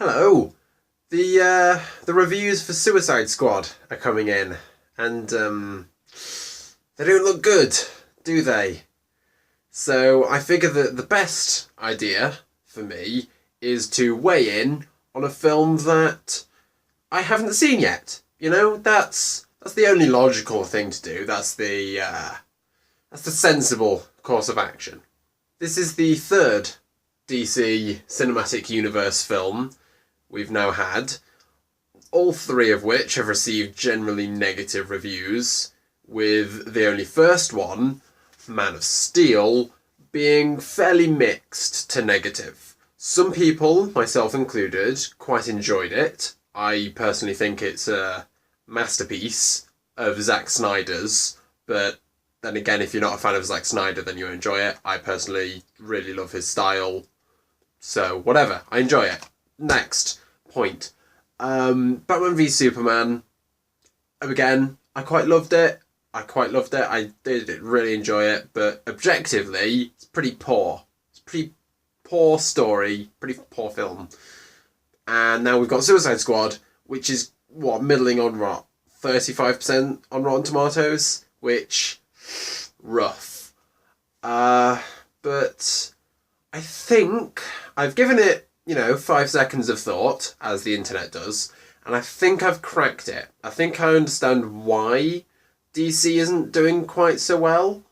Hello. The reviews for Suicide Squad are coming in, and they don't look good, do they? So I figure that the best idea for me is to weigh in on a film that I haven't seen yet. You know, that's the only logical thing to do. That's the sensible course of action. This is the third DC Cinematic Universe film we've now had, all three of which have received generally negative reviews, with the only first one, Man of Steel, being fairly mixed to negative. Some people, myself included, quite enjoyed it. I personally think it's a masterpiece of Zack Snyder's, but then again, if you're not a fan of Zack Snyder, then you enjoy it. I personally really love his style, so whatever, I enjoy it. Next point. Batman v Superman. Again, I quite loved it. I did really enjoy it, but objectively, it's pretty poor. It's a pretty poor story, pretty poor film. And now we've got Suicide Squad, which is, middling on 35% on Rotten Tomatoes, which, rough. But I think I've given it 5 seconds of thought, as the internet does, and I think I've cracked it. I think I understand why DC isn't doing quite so well,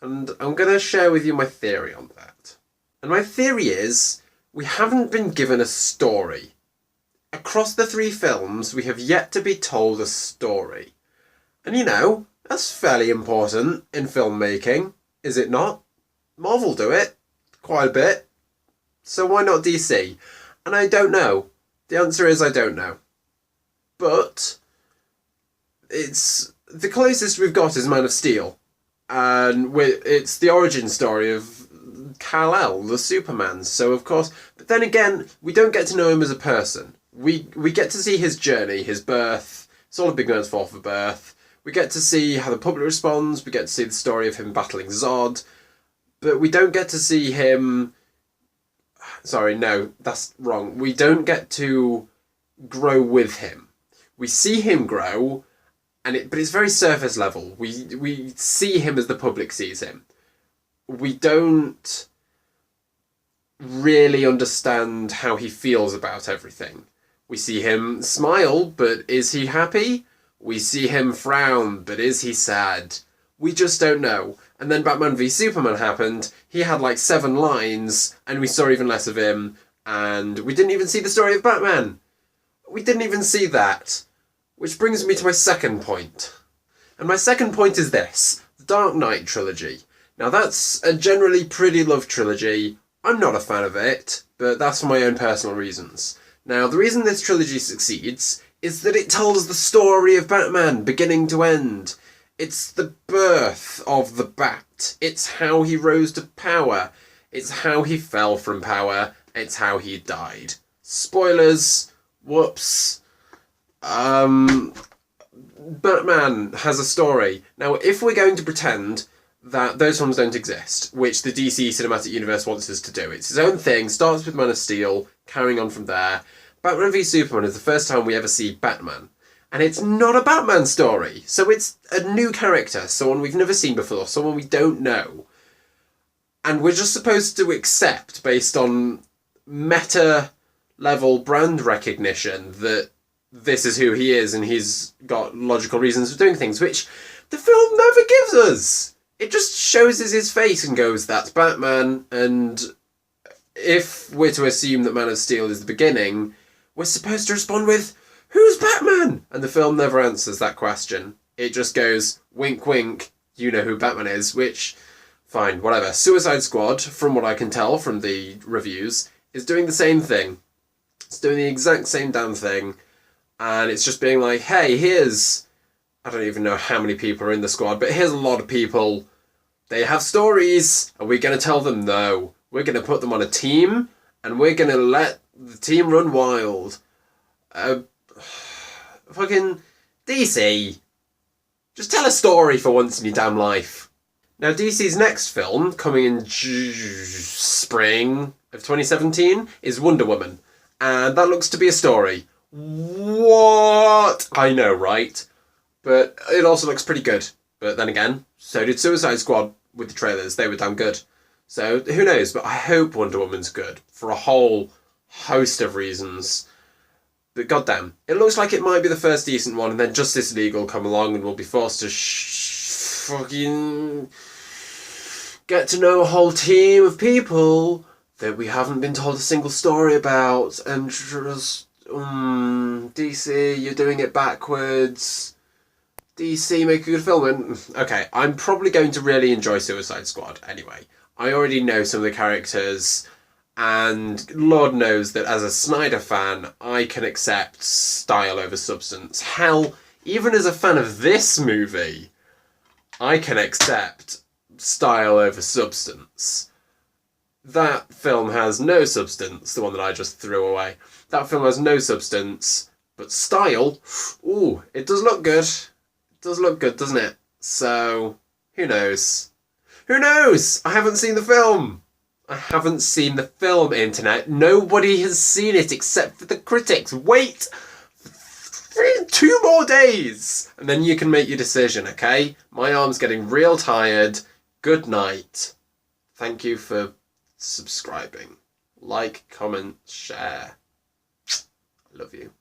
and I'm going to share with you my theory on that. And my theory is, we haven't been given a story. Across the 3 films, we have yet to be told a story. And that's fairly important in filmmaking, is it not? Marvel do it quite a bit. So why not DC? And I don't know. The answer is I don't know. But it's the closest we've got is Man of Steel. And it's the origin story of Kal-El, the Superman. So of course, but then again, we don't get to know him as a person. We get to see his journey, his birth. It's all a big man's fault for birth. We get to see how the public responds. We get to see the story of him battling Zod. But we don't get to see him... Sorry, no, that's wrong. We don't get to grow with him. We see him grow, but it's very surface level. We see him as the public sees him. We don't really understand how he feels about everything. We see him smile, but is he happy? We see him frown, but is he sad? We just don't know. And then Batman v Superman happened. He had like 7 lines, and we saw even less of him. And we didn't even see the story of Batman. We didn't even see that. Which brings me to my second point. And my second point is this. The Dark Knight trilogy. Now that's a generally pretty loved trilogy. I'm not a fan of it, but that's for my own personal reasons. Now, the reason this trilogy succeeds is that it tells the story of Batman, beginning to end. It's the birth of the Bat. It's how he rose to power. It's how he fell from power. It's how he died. Spoilers. Whoops. Batman has a story. Now, if we're going to pretend that those films don't exist, which the DC Cinematic Universe wants us to do, it's its own thing, starts with Man of Steel, carrying on from there. Batman v Superman is the first time we ever see Batman. And it's not a Batman story. So it's a new character, someone we've never seen before, someone we don't know. And we're just supposed to accept, based on meta-level brand recognition, that this is who he is and he's got logical reasons for doing things, which the film never gives us. It just shows us his face and goes, that's Batman. And if we're to assume that Man of Steel is the beginning, we're supposed to respond with, who's Batman? And the film never answers that question. It just goes, wink, wink, you know who Batman is, which, fine, whatever. Suicide Squad, from what I can tell from the reviews, is doing the same thing. It's doing the exact same damn thing, and it's just being like, hey, here's... I don't even know how many people are in the squad, but here's a lot of people. They have stories. Are we going to tell them no? We're going to put them on a team, and we're going to let the team run wild. Fucking DC. Just tell a story for once in your damn life. Now, DC's next film, coming in spring of 2017, is Wonder Woman. And that looks to be a story. What? I know, right? But it also looks pretty good. But then again, so did Suicide Squad with the trailers. They were damn good. So who knows? But I hope Wonder Woman's good for a whole host of reasons. But goddamn, it looks like it might be the first decent one, and then Justice League will come along and we'll be forced to fucking get to know a whole team of people that we haven't been told a single story about, and just, DC, you're doing it backwards. DC, make a good film. And, okay, I'm probably going to really enjoy Suicide Squad anyway. I already know some of the characters, and Lord knows that as a Snyder fan, I can accept style over substance. Hell, even as a fan of this movie, I can accept style over substance. That film has no substance, the one that I just threw away. That film has no substance, but style, ooh, it does look good. It does look good, doesn't it? So, who knows? Who knows? I haven't seen the film. I haven't seen the film, internet. Nobody has seen it except for the critics. Wait 2 more days, and then you can make your decision, okay? My arm's getting real tired. Good night. Thank you for subscribing. Like, comment, share. I love you.